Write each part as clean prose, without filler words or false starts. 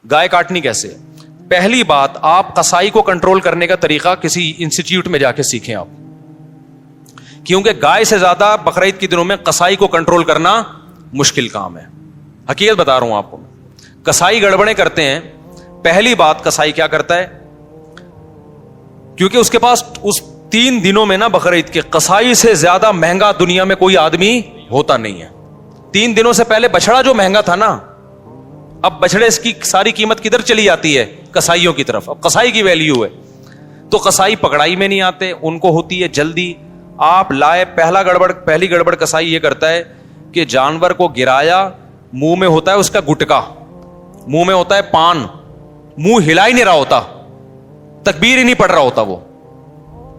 گائے کاٹنی کیسے؟ پہلی بات، آپ قصائی کو کنٹرول کرنے کا طریقہ کسی انسٹیٹیوٹ میں جا کے سیکھیں آپ، کیونکہ گائے سے زیادہ بقرعید کے دنوں میں قصائی کو کنٹرول کرنا مشکل کام ہے. حقیقت بتا رہا ہوں آپ کو. قصائی گڑبڑیں کرتے ہیں. پہلی بات، قصائی کیا کرتا ہے، کیونکہ اس کے پاس اس 3 دنوں میں نا بقرعید کے، قصائی سے زیادہ مہنگا دنیا میں کوئی آدمی ہوتا نہیں ہے. 3 دنوں سے پہلے بچڑا جو مہنگا تھا نا، اب بچڑے کی ساری قیمت کدھر چلی جاتی ہے؟ قصائیوں کی طرف. اب قصائی کی ویلیو ہے. تو قصائی پکڑائی میں نہیں آتے، ان کو ہوتی ہے جلدی. آپ لائے، پہلی گڑبڑ قصائی یہ کرتا ہے کہ جانور کو گرایا، منہ میں ہوتا ہے اس کا گٹکا، منہ میں ہوتا ہے پان، منہ ہلا ہی نہیں رہا ہوتا، تکبیر ہی نہیں پڑھ رہا ہوتا. وہ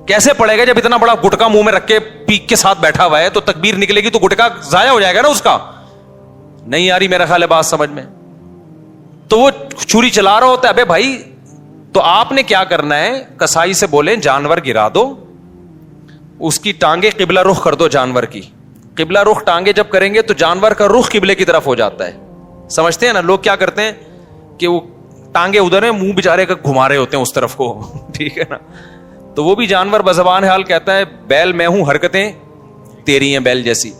کیسے پڑے گا جب اتنا بڑا گٹکا منہ میں رکھ کے پیک کے ساتھ بیٹھا ہوا ہے؟ تو تکبیر نکلے گی تو گٹکا ضائع ہو جائے گا نا اس کا. نہیں آ رہی میرا خیال ہے بات سمجھ میں. تو وہ چھری چلا رہا ہوتا ہے. ابے بھائی، تو آپ نے کیا کرنا ہے، قصائی سے بولیں جانور گرا دو، اس کی ٹانگیں قبلہ رخ کر دو. جانور کی قبلہ رخ ٹانگیں جب کریں گے تو جانور کا رخ قبلے کی طرف ہو جاتا ہے. سمجھتے ہیں نا؟ لوگ کیا کرتے ہیں کہ وہ ٹانگیں ادھر ہیں، منہ بیچارے کا گھما رہے ہوتے ہیں اس طرف کو. ٹھیک ہے نا؟ تو وہ بھی جانور بزبان حال کہتا ہے بیل میں ہوں، حرکتیں تیری ہیں بیل جیسی.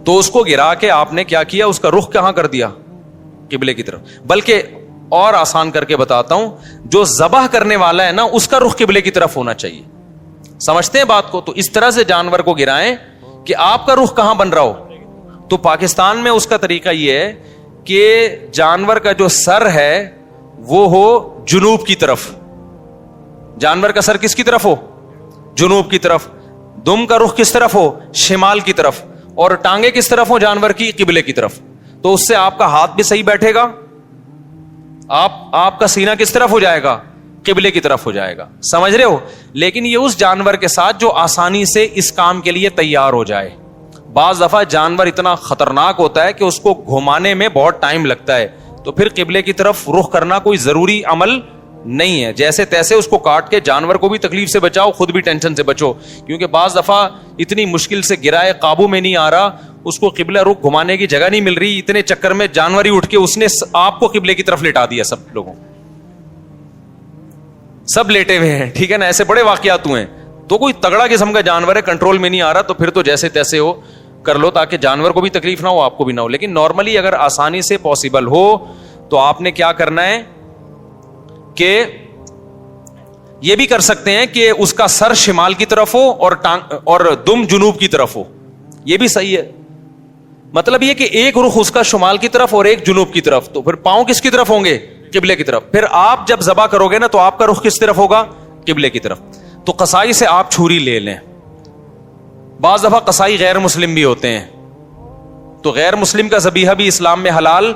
تو اس کو گرا کے آپ نے کیا کیا، اس کا رخ کہاں کر دیا؟ قبلے کی طرف. بلکہ اور آسان کر کے بتاتا ہوں، جو ذبح کرنے والا ہے نا، اس کا رخ قبلے کی طرف ہونا چاہیے. سمجھتے ہیں بات کو؟ تو اس طرح سے جانور کو گرائیں کہ آپ کا رخ کہاں بن رہا ہو. تو پاکستان میں اس کا طریقہ یہ ہے کہ جانور کا جو سر ہے وہ ہو جنوب کی طرف. جانور کا سر کس کی طرف ہو؟ جنوب کی طرف. دم کا رخ کس طرف ہو؟ شمال کی طرف. اور ٹانگیں کس طرف ہو جانور کی؟ قبلے کی طرف. تو اس سے آپ کا ہاتھ بھی صحیح بیٹھے گا، آپ کا سینہ کس طرف ہو جائے گا؟ قبلے کی طرف ہو جائے گا. سمجھ رہے ہو؟ لیکن یہ اس جانور کے ساتھ جو آسانی سے اس کام کے لیے تیار ہو جائے. بعض دفعہ جانور اتنا خطرناک ہوتا ہے کہ اس کو گھمانے میں بہت ٹائم لگتا ہے، تو پھر قبلے کی طرف رخ کرنا کوئی ضروری عمل نہیں ہے. جیسے تیسے اس کو کاٹ کے جانور کو بھی تکلیف سے بچاؤ، خود بھی ٹینشن سے بچو. کیونکہ بعض دفعہ اتنی مشکل سے گرائے، قابو میں نہیں آ رہا، اس کو قبلہ رخ گھمانے کی جگہ نہیں مل رہی، اتنے چکر میں جانور ہی اٹھ کے اس نے آپ کو قبلے کی طرف لٹا دیا. سب لوگوں سب لیٹے ہوئے ہیں. ٹھیک ہے نا؟ ایسے بڑے واقعات ہوئے ہیں. تو کوئی تگڑا قسم کا جانور ہے، کنٹرول میں نہیں آ رہا، تو پھر تو جیسے تیسے ہو کر لو، تاکہ جانور کو بھی تکلیف نہ ہو، آپ کو بھی نہ ہو. لیکن نارملی اگر آسانی سے پاسبل ہو تو آپ نے کیا کرنا ہے کہ یہ بھی کر سکتے ہیں کہ اس کا سر شمال کی طرف ہو اور دم جنوب کی طرف ہو. یہ بھی صحیح ہے. مطلب یہ کہ ایک رخ اس کا شمال کی طرف اور ایک جنوب کی طرف. تو پھر پاؤں کس کی طرف ہوں گے؟ قبلے کی طرف. پھر آپ جب ذبح کرو گے نا تو آپ کا رخ کس طرف ہوگا؟ قبلے کی طرف. تو قصائی سے آپ چھری لے لیں. بعض دفعہ قصائی غیر مسلم بھی ہوتے ہیں، تو غیر مسلم کا ذبیحہ بھی اسلام میں حلال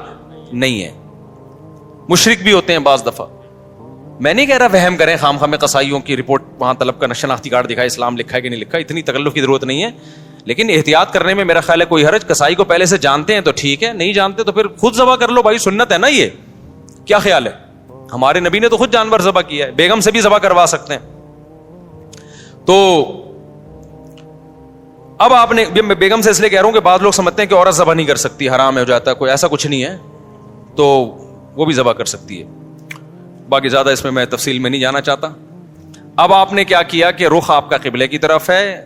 نہیں ہے. مشرک بھی ہوتے ہیں بعض دفعہ. میں نہیں کہہ رہا وہم کریں خام خواہ میں قصائیوں کی رپورٹ وہاں طلب کا شناختی کارڈ دکھائے، اسلام لکھا ہے کہ نہیں لکھا، اتنی تکلف کی ضرورت نہیں ہے. لیکن احتیاط کرنے میں میرا خیال ہے کوئی حرج. قصائی کو پہلے سے جانتے ہیں تو ٹھیک ہے، نہیں جانتے تو پھر خود ذبح کر لو بھائی، سنت ہے نا یہ. کیا خیال ہے؟ ہمارے نبی نے تو خود جانور ذبح کیا ہے، بیگم سے بھی ذبح کروا سکتے ہیں. تو اب آپ نے، میں بیگم سے اس لیے کہہ رہا ہوں کہ بعض لوگ سمجھتے ہیں کہ عورت ذبح نہیں کر سکتی، حرام ہو جاتا ہے، کوئی ایسا کچھ نہیں ہے. تو وہ بھی ذبح کر سکتی ہے. باقی زیادہ اس میں تفصیل میں نہیں جانا چاہتا. اب آپ نے کیا کیا کہ رخ آپ کا قبلے کی طرف ہے.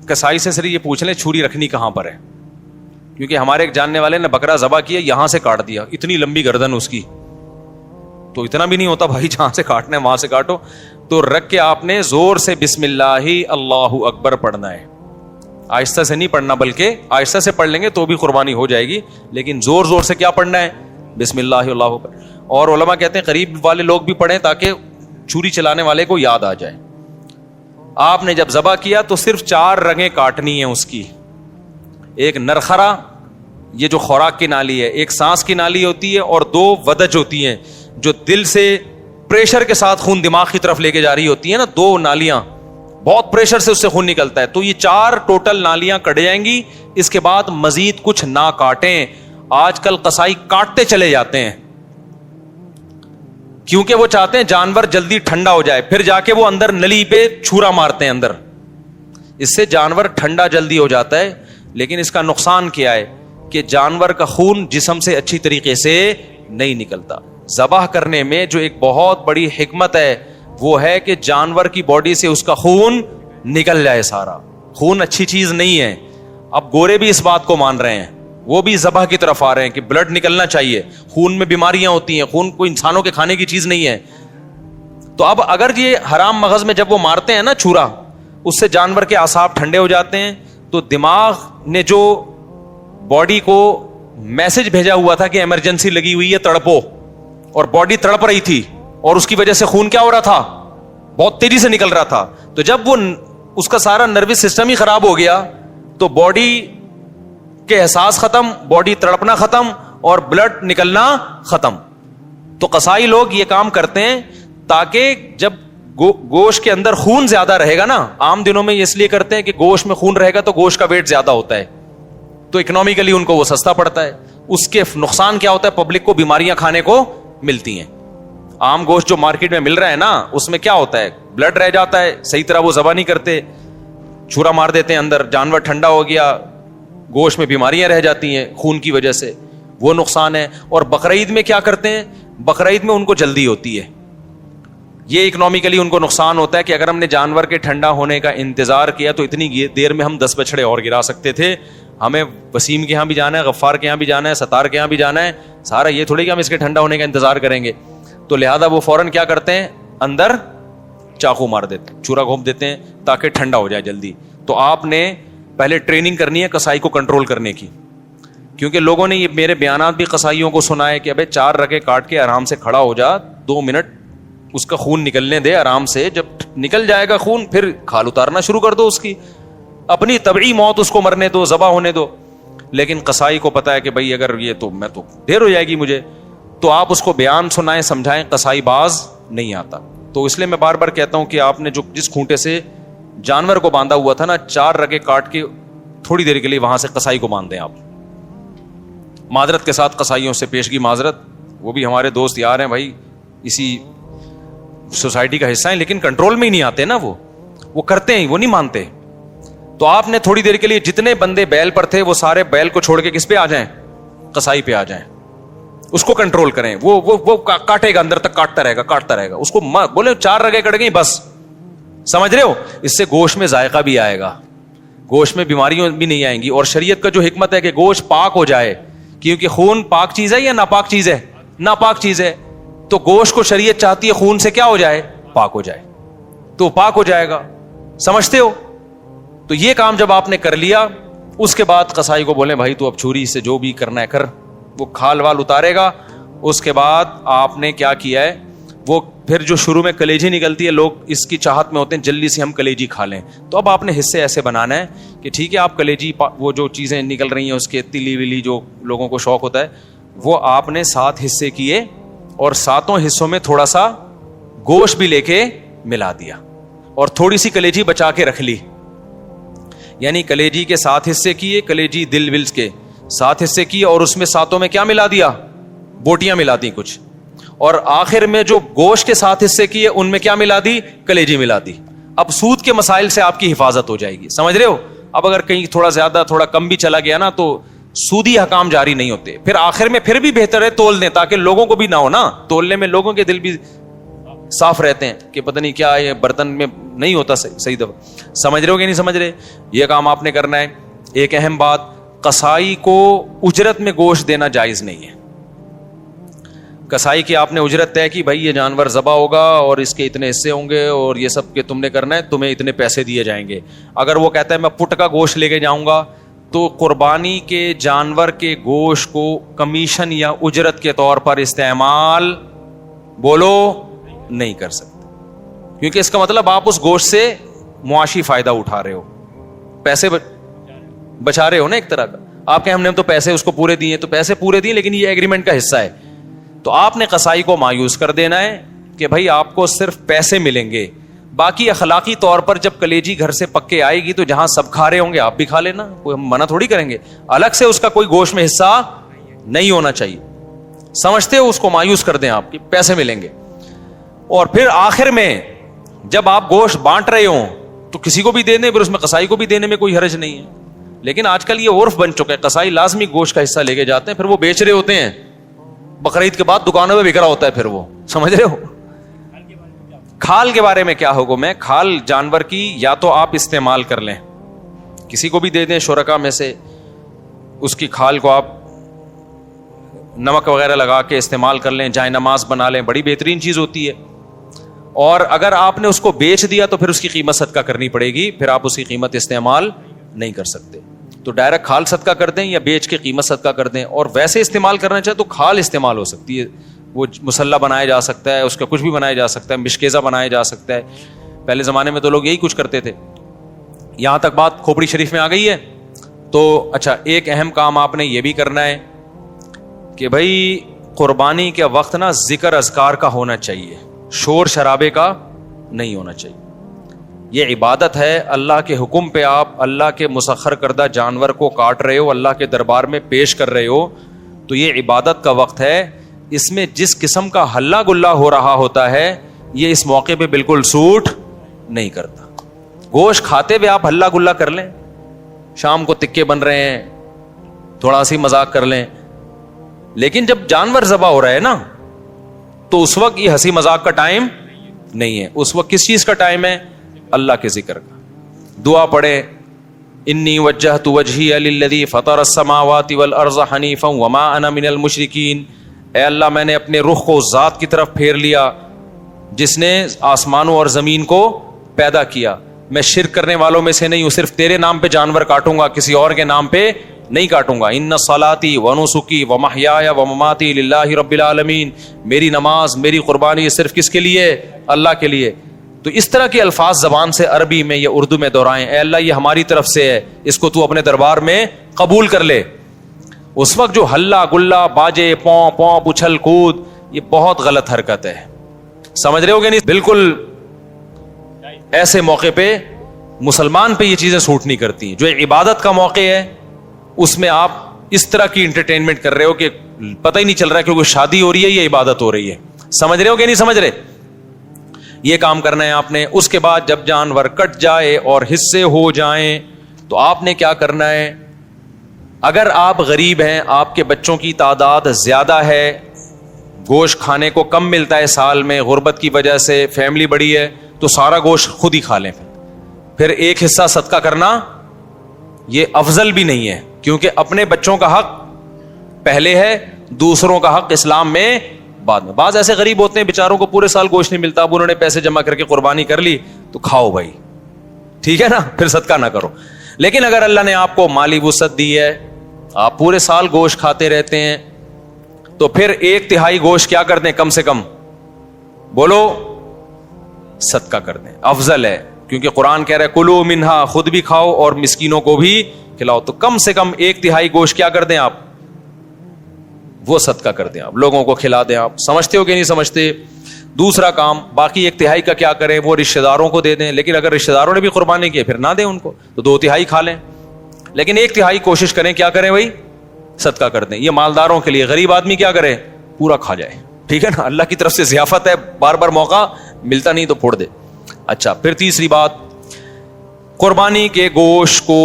قصائی سے صرف یہ پوچھ لیں چھری رکھنی کہاں پر ہے، کیونکہ ہمارے ایک جاننے والے نے بکرا ذبح کیا، یہاں سے کاٹ دیا، اتنی لمبی گردن اس کی. تو اتنا بھی نہیں ہوتا بھائی، جہاں سے کاٹنا ہے وہاں سے کاٹو. تو رکھ کے آپ نے زور سے بسم اللہ اللہ اکبر پڑھنا ہے. آہستہ سے نہیں پڑھنا، بلکہ آہستہ سے پڑھ لیں گے تو بھی قربانی ہو جائے گی، لیکن زور زور سے کیا پڑھنا ہے؟ بسم اللہ اللہ اکبر. اور علماء کہتے ہیں قریب والے لوگ بھی پڑھیں تاکہ چھری چلانے والے کو یاد آ جائے. آپ نے جب ذبح کیا تو صرف 4 رگیں کاٹنی ہیں اس کی. ایک نرخرا، یہ جو خوراک کی نالی ہے، ایک سانس کی نالی ہوتی ہے، اور 2 ودج ہوتی ہیں جو دل سے پریشر کے ساتھ خون دماغ کی طرف لے کے جا رہی ہوتی ہیں نا، 2 نالیاں، بہت پریشر سے اس سے خون نکلتا ہے. تو یہ 4 ٹوٹل نالیاں کٹ جائیں گی. اس کے بعد مزید کچھ نہ کاٹیں. آج کل قصائی کاٹتے چلے جاتے ہیں کیونکہ وہ چاہتے ہیں جانور جلدی ٹھنڈا ہو جائے، پھر جا کے وہ اندر نلی پہ چھرا مارتے ہیں اندر. اس سے جانور ٹھنڈا جلدی ہو جاتا ہے، لیکن اس کا نقصان کیا ہے کہ جانور کا خون جسم سے اچھی طریقے سے نہیں نکلتا. ذبح کرنے میں جو ایک بہت بڑی حکمت ہے وہ ہے کہ جانور کی باڈی سے اس کا خون نکل جائے سارا. خون اچھی چیز نہیں ہے. اب گورے بھی اس بات کو مان رہے ہیں, وہ بھی ذبح کی طرف آ رہے ہیں کہ بلڈ نکلنا چاہیے, خون میں بیماریاں ہوتی ہیں, خون کوئی انسانوں کے کھانے کی چیز نہیں ہے. تو اب اگر یہ حرام مغز میں جب وہ مارتے ہیں نا چھرا, اس سے جانور کے اعصاب ٹھنڈے ہو جاتے ہیں, تو دماغ نے جو باڈی کو میسج بھیجا ہوا تھا کہ ایمرجنسی لگی ہوئی ہے تڑپو, اور باڈی تڑپ رہی تھی اور اس کی وجہ سے خون کیا ہو رہا تھا, بہت تیزی سے نکل رہا تھا. تو جب وہ اس کا سارا نروس سسٹم ہی خراب ہو گیا تو باڈی کے احساس ختم, باڈی تڑپنا ختم اور بلڈ نکلنا ختم. تو قصائی لوگ یہ کام کرتے ہیں تاکہ جب گوشت کے اندر خون زیادہ رہے گا نا, عام دنوں میں یہ اس لیے کرتے ہیں کہ گوشت میں خون رہے گا تو گوشت کا ویٹ زیادہ ہوتا ہے, تو اکنامیکلی ان کو وہ سستا پڑتا ہے. اس کے نقصان کیا ہوتا ہے, پبلک کو بیماریاں کھانے کو ملتی ہیں. عام گوشت جو مارکیٹ میں مل رہا ہے نا, اس میں کیا ہوتا ہے, بلڈ رہ جاتا ہے, صحیح طرح وہ ذبح نہیں کرتے, چھرا مار دیتے ہیں اندر, جانور ٹھنڈا ہو گیا, گوشت میں بیماریاں رہ جاتی ہیں خون کی وجہ سے, وہ نقصان ہے. اور بقرعید میں کیا کرتے ہیں, بقرعید میں ان کو جلدی ہوتی ہے, یہ اکنامیکلی ان کو نقصان ہوتا ہے کہ اگر ہم نے جانور کے ٹھنڈا ہونے کا انتظار کیا تو اتنی دیر میں ہم 10 بچڑے اور گرا سکتے تھے. ہمیں وسیم کے یہاں بھی جانا ہے, غفار کے یہاں بھی جانا ہے, ستار کے یہاں بھی جانا ہے, سارا یہ تھوڑی کہ ہم اس کے ٹھنڈا ہونے کا انتظار کریں گے. تو لہذا وہ فوراً کیا کرتے ہیں, اندر چاقو مار دیتے ہیں, چورا گھونپ دیتے ہیں تاکہ ٹھنڈا ہو جائے جلدی. تو آپ نے پہلے ٹریننگ کرنی ہے قصائی کو کنٹرول کرنے کی, کیونکہ لوگوں نے یہ میرے بیانات بھی قصائیوں کو سنائے کہ ابے 4 رگے کاٹ کے آرام سے کھڑا ہو جا, 2 منٹ اس کا خون نکلنے دے آرام سے, جب نکل جائے گا خون پھر کھال اتارنا شروع کر دو, اس کی اپنی طبعی موت اس کو مرنے دو, ذبح ہونے دو. لیکن قصائی کو پتا ہے کہ بھائی اگر یہ تو میں تو دیر ہو جائے گی مجھے, تو آپ اس کو بیان سنائیں, سمجھائیں, قصائی باز نہیں آتا. تو اس لیے میں بار بار کہتا ہوں کہ آپ نے جو جس کھونٹے سے جانور کو باندھا ہوا تھا نا, 4 رگے کاٹ کے تھوڑی دیر کے لیے وہاں سے قصائی کو باندھ دیں آپ. معذرت کے ساتھ قصائیوں سے پیشگی معذرت, وہ بھی ہمارے دوست یار ہیں بھائی, اسی سوسائٹی کا حصہ ہیں, لیکن کنٹرول میں ہی نہیں آتے نا, وہ کرتے ہیں, وہ نہیں مانتے. تو آپ نے تھوڑی دیر کے لیے جتنے بندے بیل پر تھے وہ سارے بیل کو چھوڑ کے کس پہ آ جائیں, قصائی پہ آ جائیں, اس کو کنٹرول کریں. وہ کاٹے گا, اندر تک کاٹتا رہے گا, اس کو بولے 4 رگے کٹ گئی بس, سمجھ رہے ہو, اس سے گوشت میں ذائقہ بھی آئے گا, گوشت میں بیماریاں بھی نہیں آئیں گی. اور شریعت کا جو حکمت ہے کہ گوشت پاک ہو جائے, کیونکہ خون پاک چیز ہے یا ناپاک چیز ہے, ناپاک چیز ہے, تو گوشت کو شریعت چاہتی ہے خون سے کیا ہو جائے, پاک ہو جائے, تو پاک ہو جائے گا. سمجھتے ہو؟ تو یہ کام جب آپ نے کر لیا, اس کے بعد قصائی کو بولیں بھائی تو اب چھری سے جو بھی کرنا ہے کر, وہ کھال وال اتارے گا. اس کے بعد آپ نے کیا کیا ہے, وہ پھر جو شروع میں کلیجی نکلتی ہے, لوگ اس کی چاہت میں ہوتے ہیں جلدی سے ہم کلیجی کھا لیں. تو اب آپ نے حصے ایسے بنانا ہے کہ ٹھیک ہے, آپ کلیجی وہ جو چیزیں نکل رہی ہیں اس کے تلی ولی جو لوگوں کو شوق ہوتا ہے, وہ آپ نے 7 حصے کیے اور 7 حصوں میں تھوڑا سا گوشت بھی لے کے ملا دیا اور تھوڑی سی کلیجی بچا کے رکھ لی. یعنی کلیجی کے 7 حصے کیے, کلیجی دل ولز کے 7 حصے کیے, اور اس میں 7 میں کیا ملا دیا, بوٹیاں ملا دی کچھ, اور آخر میں جو گوشت کے 7 حصے کیے ان میں کیا ملا دی, کلیجی ملا دی. اب سود کے مسائل سے آپ کی حفاظت ہو جائے گی, سمجھ رہے ہو. اب اگر کہیں تھوڑا زیادہ تھوڑا کم بھی چلا گیا نا تو سودی حکام جاری نہیں ہوتے. پھر آخر میں پھر بھی بہتر ہے تول دیں, تاکہ لوگوں کو بھی نہ ہو نا, تولنے میں لوگوں کے دل بھی صاف رہتے ہیں کہ پتہ نہیں کیا یہ برتن میں نہیں ہوتا صحیح دفعہ. سمجھ رہے ہو کہ نہیں سمجھ رہے, یہ کام آپ نے کرنا ہے. ایک اہم بات, قصائی کو اجرت میں گوشت دینا جائز نہیں ہے. قصائی کی آپ نے اجرت طے کی, بھائی یہ جانور ذبح ہوگا اور اس کے اتنے حصے ہوں گے اور یہ سب کے تم نے کرنا ہے, تمہیں اتنے پیسے دیے جائیں گے. اگر وہ کہتا ہے میں پٹ کا گوشت لے کے جاؤں گا, تو قربانی کے جانور کے گوشت کو کمیشن یا اجرت کے طور پر استعمال بولو نہیں کر سکتے, کیونکہ اس کا مطلب آپ اس گوشت سے معاشی فائدہ اٹھا رہے ہو, پیسے بچا رہے ہو نا ایک طرح کا. آپ کہ ہم نے تو پیسے اس کو پورے دیے, تو پیسے پورے دیے لیکن یہ ایگریمنٹ کا حصہ ہے. تو آپ نے قصائی کو مایوس کر دینا ہے کہ بھائی آپ کو صرف پیسے ملیں گے, باقی اخلاقی طور پر جب کلیجی گھر سے پک کے آئے گی تو جہاں سب کھا رہے ہوں گے آپ بھی کھا لینا, کوئی ہم منع تھوڑی کریں گے. الگ سے اس کا کوئی گوشت میں حصہ نہیں ہونا چاہیے. سمجھتے ہو, اس کو مایوس کر دیں آپ کہ پیسے ملیں گے. اور پھر آخر میں جب آپ گوشت بانٹ رہے ہوں تو کسی کو بھی دے دیں, پھر اس میں قصائی کو بھی دینے میں کوئی حرج نہیں ہے. لیکن آج کل یہ عرف بن چکا ہے, قصائی لازمی گوشت کا حصہ لے کے جاتے ہیں, پھر وہ بیچ رہے ہوتے ہیں بقرعید کے بعد دکانوں میں بک رہا ہوتا ہے پھر وہ, سمجھ رہے ہو. کھال کے بارے میں کیا حکم ہے؟ کھال جانور کی یا تو آپ استعمال کر لیں, کسی کو بھی دے دیں شرکا میں سے, اس کی کھال کو آپ نمک وغیرہ لگا کے استعمال کر لیں, جائے نماز بنا لیں, بڑی بہترین چیز ہوتی ہے. اور اگر آپ نے اس کو بیچ دیا تو پھر اس کی قیمت صدقہ کرنی پڑے گی, پھر آپ اس کی قیمت استعمال نہیں کر سکتے. تو ڈائریکٹ کھال صدقہ کر دیں یا بیچ کے قیمت صدقہ کر دیں. اور ویسے استعمال کرنا چاہے تو کھال استعمال ہو سکتی ہے, وہ مسلح بنایا جا سکتا ہے, اس کا کچھ بھی بنایا جا سکتا ہے, مشکیزہ بنایا جا سکتا ہے. پہلے زمانے میں تو لوگ یہی کچھ کرتے تھے. یہاں تک بات کھوپڑی شریف میں آ گئی ہے. تو اچھا, ایک اہم کام آپ نے یہ بھی کرنا ہے کہ بھائی قربانی کے وقت نا ذکر اذکار کا ہونا چاہیے, شور شرابے کا نہیں ہونا چاہیے. یہ عبادت ہے, اللہ کے حکم پہ آپ اللہ کے مسخر کردہ جانور کو کاٹ رہے ہو, اللہ کے دربار میں پیش کر رہے ہو, تو یہ عبادت کا وقت ہے. اس میں جس قسم کا ہلا گلا ہو رہا ہوتا ہے یہ اس موقع پہ بالکل سوٹ نہیں کرتا. گوشت کھاتے ہوئے آپ ہلا گلا کر لیں, شام کو تکے بن رہے ہیں, تھوڑا سی مذاق کر لیں, لیکن جب جانور ذبح ہو رہا ہے نا تو اس وقت یہ ہنسی مذاق کا ٹائم نہیں ہے. اس وقت کس چیز کا ٹائم ہے؟ اللہ کے ذکر کا. دعا پڑھے, انی وجہت وجہی للذی فطر السماوات والارض حنیفا وما انا من المشرکین. اے اللہ, میں نے اپنے رخ کو اس ذات کی طرف پھیر لیا جس نے آسمانوں اور زمین کو پیدا کیا, میں شرک کرنے والوں میں سے نہیں ہوں, صرف تیرے نام پہ جانور کاٹوں گا, کسی اور کے نام پہ نہیں کاٹوں گا. ان صلاتی و نسکی و محیایا و مماتی للہ رب العالمین. میری نماز, میری قربانی صرف کس کے لیے؟ اللہ کے لیے. تو اس طرح کے الفاظ زبان سے عربی میں یا اردو میں دہرائیں, اے اللہ یہ ہماری طرف سے ہے, اس کو تو اپنے دربار میں قبول کر لے. اس وقت جو ہلا گلا, باجے, پوں پوں, اچھل کود, یہ بہت غلط حرکت ہے. سمجھ رہے ہو کہ نہیں؟ بالکل ایسے موقع پہ مسلمان پہ یہ چیزیں سوٹ نہیں کرتی. جو عبادت کا موقع ہے اس میں آپ اس طرح کی انٹرٹینمنٹ کر رہے ہو کہ پتہ ہی نہیں چل رہا کہ کوئی شادی ہو رہی ہے یا عبادت ہو رہی ہے. سمجھ رہے ہو کہ نہیں سمجھ رہے؟ یہ کام کرنا ہے آپ نے. اس کے بعد جب جانور کٹ جائے اور حصے ہو جائیں تو آپ نے کیا کرنا ہے؟ اگر آپ غریب ہیں, آپ کے بچوں کی تعداد زیادہ ہے, گوشت کھانے کو کم ملتا ہے سال میں, غربت کی وجہ سے فیملی بڑی ہے, تو سارا گوشت خود ہی کھا لیں. پھر ایک حصہ صدقہ کرنا یہ افضل بھی نہیں ہے, کیونکہ اپنے بچوں کا حق پہلے ہے, دوسروں کا حق اسلام میں بعد میں. بعض ایسے غریب ہوتے ہیں بیچاروں کو پورے سال گوشت نہیں ملتا, اب انہوں نے پیسے جمع کر کے قربانی کر لی, تو کھاؤ بھائی, ٹھیک ہے نا, پھر صدقہ نہ کرو. لیکن اگر اللہ نے آپ کو مالی وسعت دی ہے, آپ پورے سال گوشت کھاتے رہتے ہیں, تو پھر 1/3 گوشت کیا کر دیں, کم سے کم بولو صدقہ کر دیں, افضل ہے. کیونکہ قرآن کہہ رہا ہے کلو منہا, خود بھی کھاؤ اور مسکینوں کو بھی کھلاؤ. تو کم سے کم 1/3 گوشت کیا کر دیں آپ, وہ صدقہ کر دیں, آپ لوگوں کو کھلا دیں. آپ سمجھتے ہو کہ نہیں سمجھتے؟ دوسرا کام, باقی 1/3 کا کیا کریں, وہ رشتہ داروں کو دے دیں. لیکن اگر رشتہ داروں نے بھی قربانی کی پھر نہ دیں ان کو, تو 2/3 کھا لیں. لیکن 1/3 کوشش کریں, کیا کریں بھائی, صدقہ کر دیں. یہ مالداروں کے لیے. غریب آدمی کیا کرے, پورا کھا جائے, ٹھیک ہے نا, اللہ کی طرف سے ضیافت ہے, بار بار موقع ملتا نہیں تو پھوڑ دے. اچھا, پھر تیسری بات, قربانی کے گوشت کو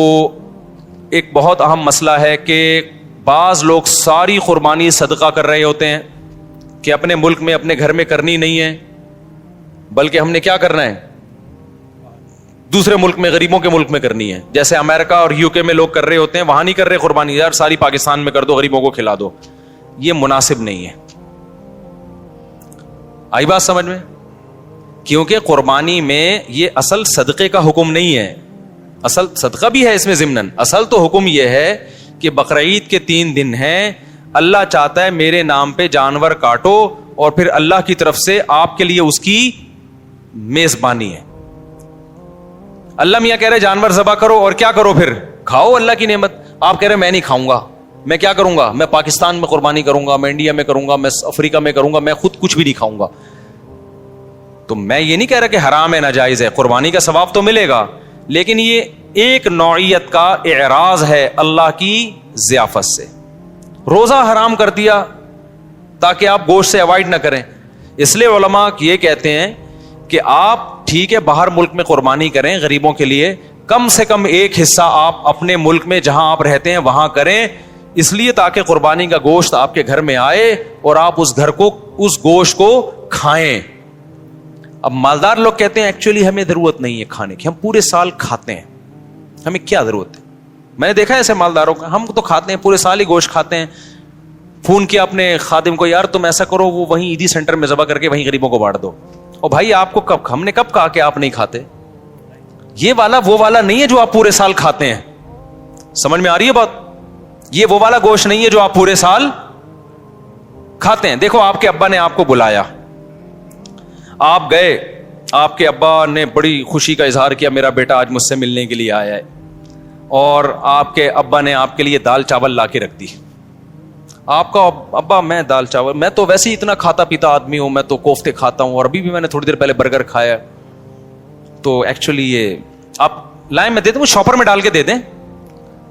ایک بہت اہم مسئلہ ہے کہ بعض لوگ ساری قربانی صدقہ کر رہے ہوتے ہیں کہ اپنے ملک میں, اپنے گھر میں کرنی نہیں ہے, بلکہ ہم نے کیا کرنا ہے, دوسرے ملک میں, غریبوں کے ملک میں کرنی ہے. جیسے امریکہ اور UK میں لوگ کر رہے ہوتے ہیں, وہاں نہیں کر رہے قربانی, یار ساری پاکستان میں کر دو, غریبوں کو کھلا دو. یہ مناسب نہیں ہے. آئی بات سمجھ میں؟ کیونکہ قربانی میں یہ اصل صدقے کا حکم نہیں ہے. اصل صدقہ بھی ہے اس میں ضمناً, اصل تو حکم یہ ہے کہ بقرعید کے 3 دن ہیں, اللہ چاہتا ہے میرے نام پہ جانور کاٹو, اور پھر اللہ کی طرف سے آپ کے لیے اس کی میزبانی ہے. اللہ میاں کہہ رہے جانور ذبح کرو اور کیا کرو, پھر کھاؤ اللہ کی نعمت. آپ کہہ رہے میں نہیں کھاؤں گا, میں کیا کروں گا, میں پاکستان میں قربانی کروں گا, میں انڈیا میں کروں گا, میں افریقہ میں کروں گا, میں خود کچھ بھی نہیں کھاؤں گا. تو میں یہ نہیں کہہ رہا کہ حرام ہے, ناجائز ہے, قربانی کا ثواب تو ملے گا, لیکن یہ ایک نوعیت کا اعراض ہے اللہ کی ضیافت سے. روزہ حرام کر دیا تاکہ آپ گوشت سے اوائڈ نہ کریں. اس لیے علماء یہ کہتے ہیں کہ آپ ٹھیک ہے باہر ملک میں قربانی کریں غریبوں کے لیے, کم سے کم ایک حصہ آپ اپنے ملک میں جہاں آپ رہتے ہیں وہاں کریں, اس لیے تاکہ قربانی کا گوشت آپ کے گھر میں آئے اور آپ اس گوشت کو کھائیں. اب مالدار لوگ کہتے ہیں ایکچولی ہمیں ضرورت نہیں ہے کھانے کی, ہم پورے سال کھاتے ہیں, ہمیں کیا ضرورت ہے. میں نے دیکھا ہے ایسے مالداروں کا, ہم تو کھاتے ہیں پورے سال ہی گوشت کھاتے ہیں. فون کیا اپنے خادم کو, یار تم ایسا کرو وہ وہیں عیدی سینٹر میں ذبح کر کے وہیں غریبوں کو بانٹ دو. اور بھائی آپ کو ہم نے کب کہا کہ آپ نہیں کھاتے؟ یہ والا وہ والا نہیں ہے جو آپ پورے سال کھاتے ہیں. سمجھ میں آ رہی ہے بات؟ یہ وہ والا گوشت نہیں ہے جو آپ پورے سال کھاتے ہیں. دیکھو آپ کے ابا نے آپ کو بلایا, آپ گئے, آپ کے ابا نے بڑی خوشی کا اظہار کیا میرا بیٹا آج مجھ سے ملنے کے لیے آیا ہے, اور آپ کے ابا نے آپ کے لیے دال چاول لا کے رکھ دی. آپ کا ابا, میں دال چاول, میں تو ویسے ہی اتنا کھاتا پیتا آدمی ہوں, میں تو کوفتے کھاتا ہوں, اور ابھی بھی میں نے تھوڑی دیر پہلے برگر کھایا, تو ایکچولی یہ آپ لائیں, میں دے دوں, شاپر میں ڈال کے دے دیں,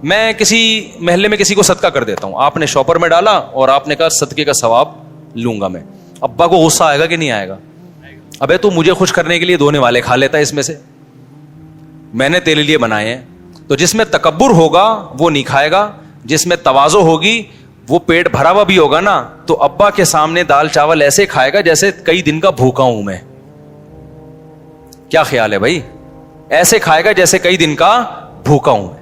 میں کسی محلے میں کسی کو صدقہ کر دیتا ہوں. آپ نے شاپر میں ڈالا اور آپ نے کہا صدقے کا ثواب لوں گا میں. ابا کو غصہ آئے گا کہ نہیں آئے گا؟ ابے تو مجھے خوش کرنے کے لیے دھونے والے کھا لیتا ہے اس میں سے, میں نے تیرے لیے بنائے ہیں. تو جس میں تکبر ہوگا وہ نہیں کھائے گا, جس میں تواضع ہوگی وہ پیٹ بھرا ہوا بھی ہوگا نا, تو ابا کے سامنے دال چاول ایسے کھائے گا جیسے کئی دن کا بھوکا ہوں میں. کیا خیال ہے بھائی؟ ایسے کھائے گا جیسے کئی دن کا بھوکا ہوں میں.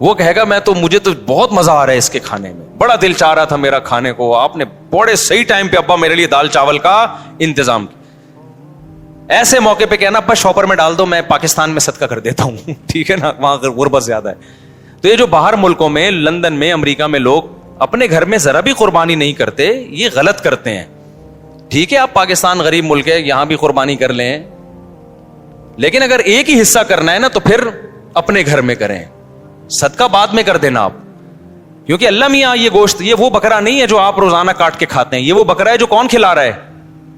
وہ کہے گا میں تو, مجھے تو بہت مزہ آ رہا ہے اس کے کھانے میں, بڑا دل چاہ رہا تھا میرا کھانے کو, آپ نے بڑے صحیح ٹائم پہ ابا میرے لیے دال چاول کا انتظام کیا. ایسے موقع پہ کہنا ابا شاپر میں ڈال دو, میں پاکستان میں صدقہ کر دیتا ہوں. ٹھیک ہے نا, وہاں غربت زیادہ ہے. تو یہ جو باہر ملکوں میں, لندن میں, امریکہ میں لوگ اپنے گھر میں ذرا بھی قربانی نہیں کرتے, یہ غلط کرتے ہیں. ٹھیک ہے آپ پاکستان غریب ملک ہے, یہاں بھی قربانی کر لیں, لیکن اگر ایک ہی حصہ کرنا ہے نا تو پھر اپنے گھر میں کریں, صدقہ بعد میں کر دینا آپ. کیونکہ اللہ میاں یہ گوشت, یہ وہ بکرا نہیں ہے جو آپ روزانہ کاٹ کے کھاتے ہیں, یہ وہ بکرا ہے جو کون کھلا رہا ہے؟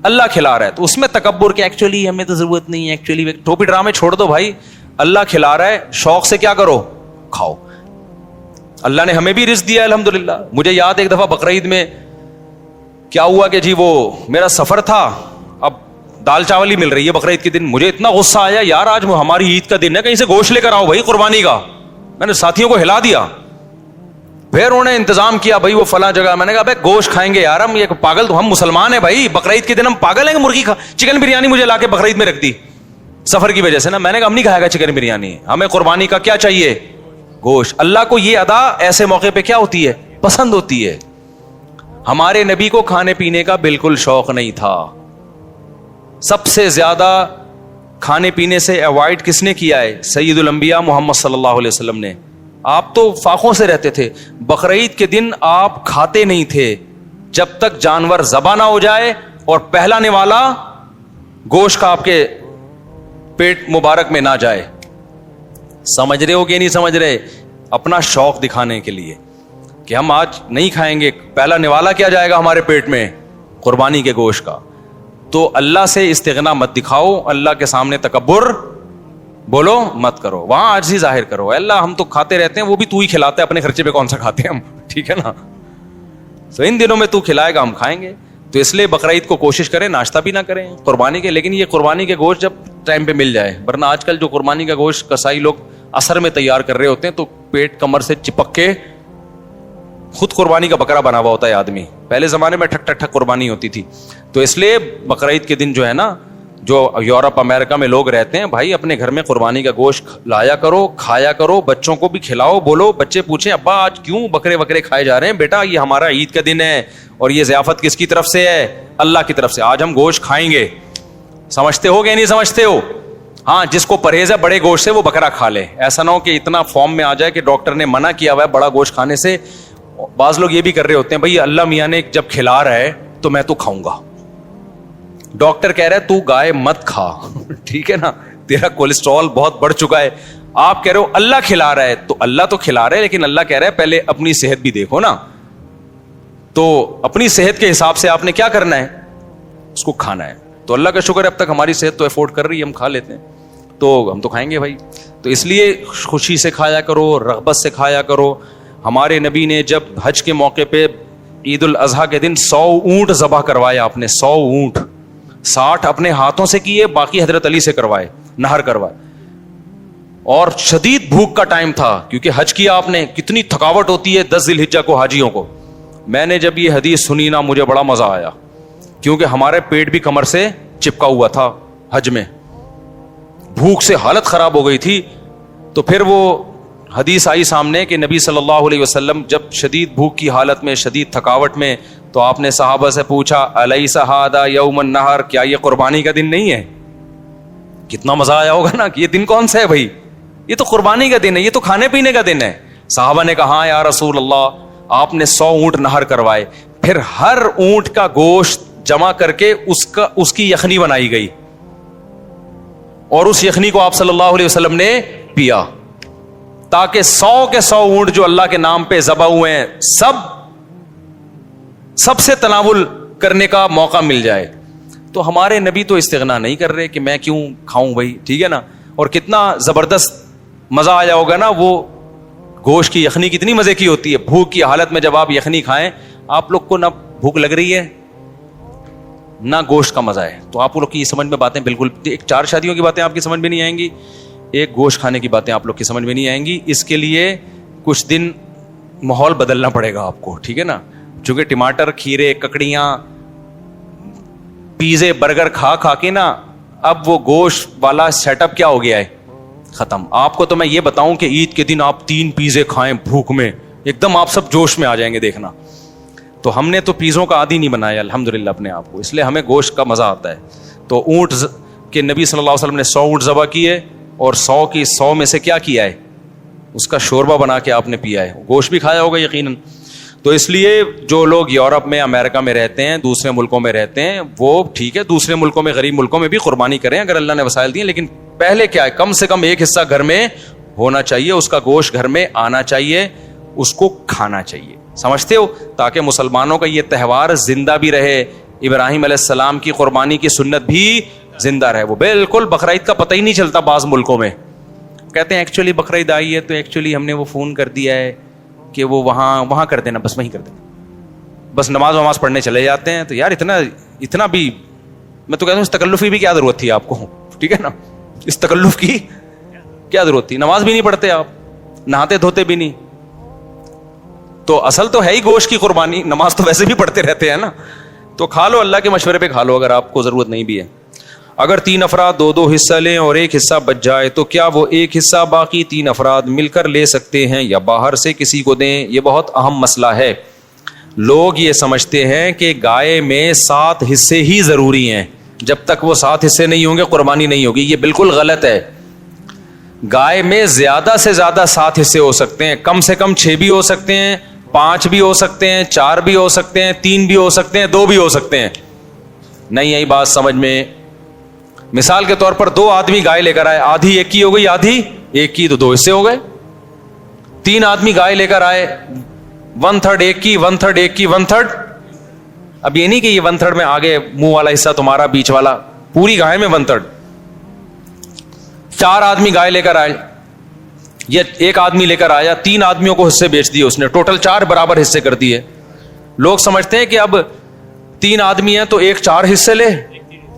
اللہ کھلا رہا ہے. تو اس میں تکبر کہ ایکچولی ہمیں تو ضرورت نہیں ہے, ایکچولی ٹوپی ڈرامے چھوڑ دو بھائی, اللہ کھلا رہا ہے, شوق سے کیا کرو, کھاؤ. اللہ نے ہمیں بھی رزق دیا الحمدللہ. مجھے یاد ایک دفعہ بقرعید میں کیا ہوا کہ جی وہ میرا سفر تھا, اب دال چاول ہی مل رہی ہے بقرعید کے دن. مجھے اتنا غصہ آیا, یار آج ہماری عید کا دن ہے, کہیں سے گوشت لے کر آؤ بھائی قربانی کا. میں نے ساتھیوں کو ہلا دیا, پھر انہوں نے انتظام کیا بھائی وہ فلاں جگہ. میں نے کہا بھائی گوشت کھائیں گے یار, ہم یہ پاگل, تو ہم مسلمان ہیں بھائی, بقرعید کے دن ہم پاگل ہیں کہ مرغی چکن بریانی مجھے لا کے بقرعید میں رکھ دی سفر کی وجہ سے نا. میں نے کہا ہم نہیں کھائے گا چکن بریانی, ہمیں قربانی کا کیا چاہیے, گوشت. اللہ کو یہ ادا ایسے موقع پہ کیا ہوتی ہے, پسند ہوتی ہے. ہمارے نبی کو کھانے پینے کا بالکل شوق نہیں تھا. سب سے زیادہ کھانے پینے سے اوائڈ کس نے کیا ہے؟ سید الانبیاء محمد صلی اللہ علیہ وسلم نے. آپ تو فاقوں سے رہتے تھے. بقرعید کے دن آپ کھاتے نہیں تھے جب تک جانور ذبح نہ ہو جائے اور پہلانے والا گوشت کا آپ کے پیٹ مبارک میں نہ جائے. سمجھ رہے ہو کہ نہیں سمجھ رہے؟ اپنا شوق دکھانے کے لیے کہ ہم آج نہیں کھائیں گے, پہلا نوالا کیا جائے گا ہمارے پیٹ میں, قربانی کے گوشت کا. تو اللہ سے استغنا مت دکھاؤ, اللہ کے سامنے تکبر بولو مت کرو, وہاں عاجزی ظاہر کرو. اللہ ہم تو کھاتے رہتے ہیں, وہ بھی تو ہی کھلاتے ہے, اپنے خرچے پہ کون سا کھاتے ہیں ہم, ٹھیک ہے نا. تو ان دنوں میں تو کھلائے گا, ہم کھائیں گے. تو اس لیے بقرعید کو کوشش کریں ناشتہ بھی نہ کریں قربانی کے, لیکن یہ قربانی کے گوشت جب ٹائم پہ مل جائے. ورنہ آج کل جو قربانی کا گوشت کسائی لوگ اثر میں تیار کر رہے ہوتے ہیں تو پیٹ کمر سے چپک کے خود قربانی کا بکرا بنا ہوا ہوتا ہے آدمی. پہلے زمانے میں ٹھک ٹھک ٹھک قربانی ہوتی تھی. تو اس لیے بقرعید کے دن جو ہے نا, جو یورپ امریکہ میں لوگ رہتے ہیں, بھائی اپنے گھر میں قربانی کا گوشت لایا کرو, کھایا کرو, بچوں کو بھی کھلاؤ. بولو, بچے پوچھیں ابا آج کیوں بکرے وکرے کھائے جا رہے ہیں؟ بیٹا یہ ہمارا عید کا دن ہے اور یہ ضیافت کس کی طرف سے ہے؟ اللہ کی طرف سے. آج ہم گوشت کھائیں گے. سمجھتے ہو کہ نہیں سمجھتے ہو؟ ہاں, جس کو پرہیز ہے بڑے گوشت سے وہ بکرا کھا لے. ایسا نہ ہو کہ اتنا فارم میں آ جائے کہ ڈاکٹر نے منع کیا ہوا ہے بڑا گوشت کھانے سے. بعض لوگ یہ بھی کر رہے ہوتے ہیں, بھائی اللہ میاں نے جب کھلا رہا ہے تو میں تو کھاؤں گا. ڈاکٹر کہہ رہا ہے تو گائے مت کھا, ٹھیک ہے نا, تیرا کولیسٹرول بہت بڑھ چکا ہے. آپ کہہ رہے ہو اللہ کھلا رہا ہے, تو اللہ تو کھلا رہا ہے, لیکن اللہ کہہ رہا ہے پہلے اپنی صحت بھی دیکھو نا. تو اپنی صحت کے حساب سے آپ نے کیا کرنا ہے, اس کو کھانا ہے. تو اللہ کا شکر ہے اب تک ہماری صحت تو افورڈ کر رہی ہے, ہم کھا لیتے ہیں, تو ہم تو کھائیں گے بھائی. تو اس لیے خوشی سے کھایا کرو, رغبت سے کھایا کرو. ہمارے نبی نے جب حج کے موقع پہ عید الاضحیٰ کے دن 100 اونٹ ذبح کروائے, آپ نے 100 اونٹ, 60 اپنے ہاتھوں سے کیے, باقی حضرت علی سے کروائے, نہر کروائے. اور شدید بھوک کا ٹائم تھا کیونکہ حج کیا آپ نے, کتنی تھکاوٹ ہوتی ہے 10 ذی الحجہ کو حاجیوں کو. میں نے جب یہ حدیث سنی نا مجھے بڑا مزہ آیا, کیونکہ ہمارے پیٹ بھی کمر سے چپکا ہوا تھا حج میں, بھوک سے حالت خراب ہو گئی تھی. تو پھر وہ حدیث آئی سامنے کہ نبی صلی اللہ علیہ وسلم جب شدید بھوک کی حالت میں, شدید تھکاوٹ میں, تو آپ نے صحابہ سے پوچھا الیس ھذا یوم النحر, کیا یہ قربانی کا دن نہیں ہے؟ کتنا مزہ آیا ہوگا نا کہ یہ دن کون سا ہے بھائی, یہ تو قربانی کا دن ہے, یہ تو کھانے پینے کا دن ہے. صحابہ نے کہا ہاں یا رسول اللہ. آپ نے 100 اونٹ نہر کروائے, پھر ہر اونٹ کا گوشت جمع کر کے اس کی یخنی بنائی گئی, اور اس یخنی کو آپ صلی اللہ علیہ وسلم نے پیا, تاکہ 100 کے 100 اونٹ جو اللہ کے نام پہ ذبح ہوئے ہیں سب سے تناول کرنے کا موقع مل جائے. تو ہمارے نبی تو استغنا نہیں کر رہے کہ میں کیوں کھاؤں بھائی, ٹھیک ہے نا. اور کتنا زبردست مزہ آیا ہوگا نا, وہ گوشت کی یخنی کتنی مزے کی ہوتی ہے. بھوک کی حالت میں جب آپ یخنی کھائیں, آپ لوگ کو نہ بھوک لگ رہی ہے نہ گوشت کا مزہ ہے, تو آپ لوگ کی سمجھ میں باتیں بالکل, ایک 4 شادیوں کی باتیں آپ کی سمجھ میں نہیں آئیں گی, ایک گوشت کھانے کی باتیں آپ لوگ کی سمجھ میں نہیں آئیں گی. اس کے لیے کچھ دن ماحول بدلنا پڑے گا آپ کو, ٹھیک ہے نا. چونکہ ٹماٹر, کھیرے, ککڑیاں, پیزے, برگر کھا کے نا اب وہ گوشت والا سیٹ اپ کیا ہو گیا ہے, ختم. آپ کو تو میں یہ بتاؤں کہ عید کے دن آپ 3 پیزے کھائیں بھوک میں, ایک دم آپ سب جوش میں آ جائیں گے, دیکھنا. تو ہم نے تو پیزوں کا عادی نہیں بنایا الحمدللہ اپنے آپ کو, اس لیے ہمیں گوشت کا مزہ آتا ہے. تو اونٹ کے نبی صلی اللہ علیہ وسلم نے 100 اونٹ ذبح کیے, اور 100 کی 100 میں سے کیا کیا ہے, اس کا شوربہ بنا کے آپ نے پیا ہے. گوشت بھی کھایا ہوگا یقیناً. تو اس لیے جو لوگ یورپ میں, امریکہ میں رہتے ہیں, دوسرے ملکوں میں رہتے ہیں, وہ ٹھیک ہے دوسرے ملکوں میں, غریب ملکوں میں بھی قربانی کریں اگر اللہ نے وسائل دیے, لیکن پہلے کیا ہے, کم سے کم ایک حصہ گھر میں ہونا چاہیے, اس کا گوشت گھر میں آنا چاہیے, اس کو کھانا چاہیے. سمجھتے ہو, تاکہ مسلمانوں کا یہ تہوار زندہ بھی رہے, ابراہیم علیہ السلام کی قربانی کی سنت بھی زندہ رہے. وہ بالکل بقرعید کا پتہ ہی نہیں چلتا بعض ملکوں میں, کہتے ہیں ایکچولی بقرعید آئی ہے تو ایکچولی ہم نے وہ فون کر دیا ہے کہ وہ وہاں کر دینا, بس وہیں کر دینا, بس نماز پڑھنے چلے جاتے ہیں. تو یار اتنا بھی, میں تو کہتا ہوں اس تکلف کی بھی کیا ضرورت تھی آپ کو, ٹھیک ہے نا, اس تکلف کی کیا ضرورت تھی. نماز بھی نہیں پڑھتے آپ, نہاتے دھوتے بھی نہیں, تو اصل تو ہے ہی گوشت کی قربانی, نماز تو ویسے بھی پڑھتے رہتے ہیں نا. تو کھا لو, اللہ کے مشورے پہ کھا لو اگر آپ کو ضرورت نہیں بھی ہے. اگر 3 افراد 2 حصہ لیں اور ایک حصہ بچ جائے تو کیا وہ ایک حصہ باقی 3 افراد مل کر لے سکتے ہیں یا باہر سے کسی کو دیں؟ یہ بہت اہم مسئلہ ہے. لوگ یہ سمجھتے ہیں کہ گائے میں 7 حصے ہی ضروری ہیں, جب تک وہ 7 حصے نہیں ہوں گے قربانی نہیں ہوگی. یہ بالکل غلط ہے. گائے میں زیادہ سے زیادہ 7 حصے ہو سکتے ہیں, کم سے کم 6 بھی ہو سکتے ہیں, 5 بھی ہو سکتے ہیں, 4 بھی ہو سکتے ہیں, 3 بھی ہو سکتے ہیں, 2 بھی ہو سکتے ہیں. نہیں آئی بات سمجھ میں؟ مثال کے طور پر 2 آدمی گائے لے کر آئے, آدھی ایک کی ہو گئی, آدھی ایک کی, تو 2 حصے ہو گئے. 3 آدمی گائے لے کر آئے, 1/3 ایک کی, 1/3 ایک کی, 1/3. اب یہ نہیں کہ یہ 1/3 میں آگے منہ والا حصہ تمہارا, بیچ والا, پوری گائے میں 1/3. 4 آدمی گائے لے کر آئے, یہ ایک آدمی لے کر آیا, 3 آدمیوں کو حصے بیچ دیے اس نے, ٹوٹل 4 برابر حصے کر دیے. لوگ سمجھتے ہیں کہ اب 3 آدمی ہیں تو ایک 4 حصے لے,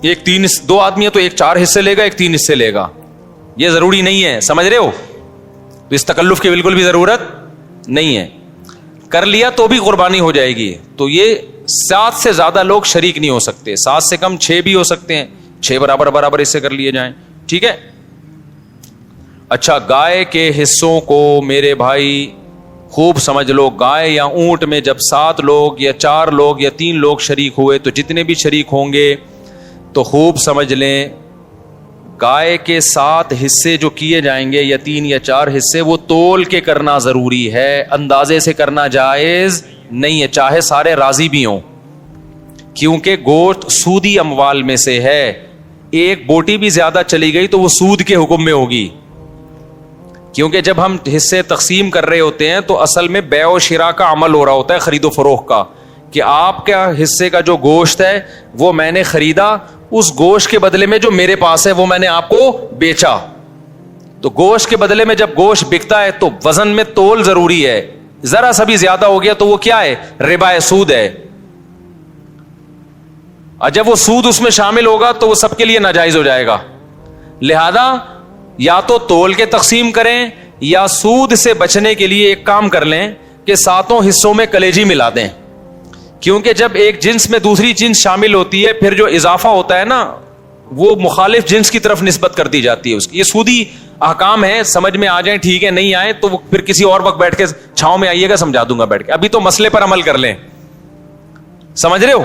2 آدمی ہیں تو ایک 4 حصے لے گا, ایک 3 حصے لے گا. یہ ضروری نہیں ہے, سمجھ رہے ہو؟ تو اس تکلف کی بالکل بھی ضرورت نہیں ہے. کر لیا تو بھی قربانی ہو جائے گی. تو یہ 7 سے زیادہ لوگ شریک نہیں ہو سکتے, 7 سے کم 6 بھی ہو سکتے ہیں, 6 برابر حصے کر لیے جائیں, ٹھیک ہے. اچھا, گائے کے حصوں کو میرے بھائی خوب سمجھ لو. گائے یا اونٹ میں جب 7 لوگ یا 4 لوگ یا 3 لوگ شریک ہوئے تو جتنے بھی شریک ہوں گے تو خوب سمجھ لیں, گائے کے 7 حصے جو کیے جائیں گے یا 3 یا 4 حصے, وہ تول کے کرنا ضروری ہے, اندازے سے کرنا جائز نہیں ہے, چاہے سارے راضی بھی ہوں, کیونکہ گوشت سودی اموال میں سے ہے. ایک بوٹی بھی زیادہ چلی گئی تو وہ سود کے حکم میں ہوگی, کیونکہ جب ہم حصے تقسیم کر رہے ہوتے ہیں تو اصل میں بیع و شراء کا عمل ہو رہا ہوتا ہے, خرید و فروخت کا, کہ آپ کا حصے کا جو گوشت ہے وہ میں نے خریدا, اس گوشت کے بدلے میں جو میرے پاس ہے وہ میں نے آپ کو بیچا. تو گوشت کے بدلے میں جب گوشت بکتا ہے تو وزن میں تول ضروری ہے, ذرا سا بھی زیادہ ہو گیا تو وہ کیا ہے, ربا ہے, سود ہے. اور جب وہ سود اس میں شامل ہوگا تو وہ سب کے لیے ناجائز ہو جائے گا. لہذا یا تو تول کے تقسیم کریں یا سود سے بچنے کے لیے ایک کام کر لیں کہ 7 حصوں میں کلیجی ملا دیں. کیونکہ جب ایک جنس میں دوسری جنس شامل ہوتی ہے پھر جو اضافہ ہوتا ہے نا وہ مخالف جنس کی طرف نسبت کر دی جاتی ہے اس کی. یہ سودی احکام ہے, سمجھ میں آ جائیں ٹھیک ہے, نہیں آئے تو پھر کسی اور وقت بیٹھ کے چھاؤں میں آئیے گا, سمجھا دوں گا بیٹھ کے. ابھی تو مسئلے پر عمل کر لیں, سمجھ رہے ہو؟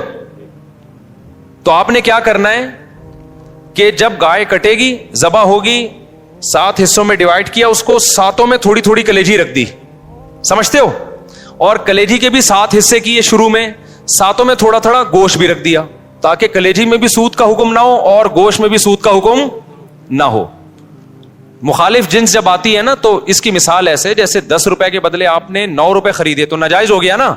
تو آپ نے کیا کرنا ہے کہ جب گائے کٹے گی, ذبح ہوگی, 7 حصوں میں ڈیوائڈ کیا, اس کو 7 میں تھوڑی تھوڑی کلیجی رکھ دی, سمجھتے ہو؟ اور کلیجی کے بھی 7 حصے کیے شروع میں, 7 میں تھوڑا تھوڑا گوشت بھی رکھ دیا تاکہ کلیجی میں بھی سود کا حکم نہ ہو اور گوشت میں بھی سود کا حکم نہ ہو. مخالف جنس جب آتی ہے نا تو اس کی مثال ایسے جیسے 10 روپے کے بدلے آپ نے 9 روپے خریدے تو ناجائز ہو گیا نا,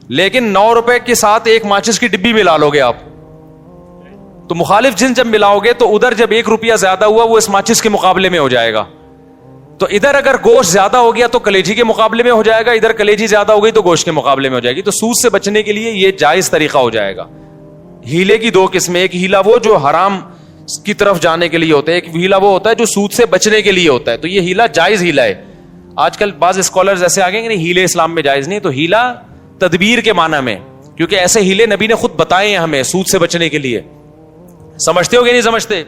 لیکن 9 روپے کے ساتھ ایک ماچس کی ڈبی ملا لو گے آپ, تو مخالف جنس جب ملاؤ گے تو ادھر جب 1 روپیہ زیادہ ہوا وہ اس ماچس کے مقابلے میں ہو جائے گا. تو ادھر اگر گوشت زیادہ ہو گیا تو کلیجی کے مقابلے میں ہو جائے گا, ادھر کلیجی زیادہ ہو گئی تو گوشت کے مقابلے میں ہو جائے گی. تو سود سے بچنے کے لیے یہ جائز طریقہ ہو جائے گا. ہیلے کی 2 قسمیں, ایک ہیلا وہ جو حرام کی طرف جانے کے لیے ہوتا ہے, ایک ہیلا وہ ہوتا ہے جو سود سے بچنے کے لیے ہوتا ہے. تو یہ ہیلا جائز ہیلا ہے. آج کل بعض اسکالرز ایسے آ گئے کہ نہیں ہیلے اسلام میں جائز نہیں, تو ہیلا تدبیر کے معنی میں, کیونکہ ایسے ہیلے نبی نے خود بتائے ہیں ہمیں سود سے بچنے کے لیے. سمجھتے ہو کہ نہیں سمجھتے؟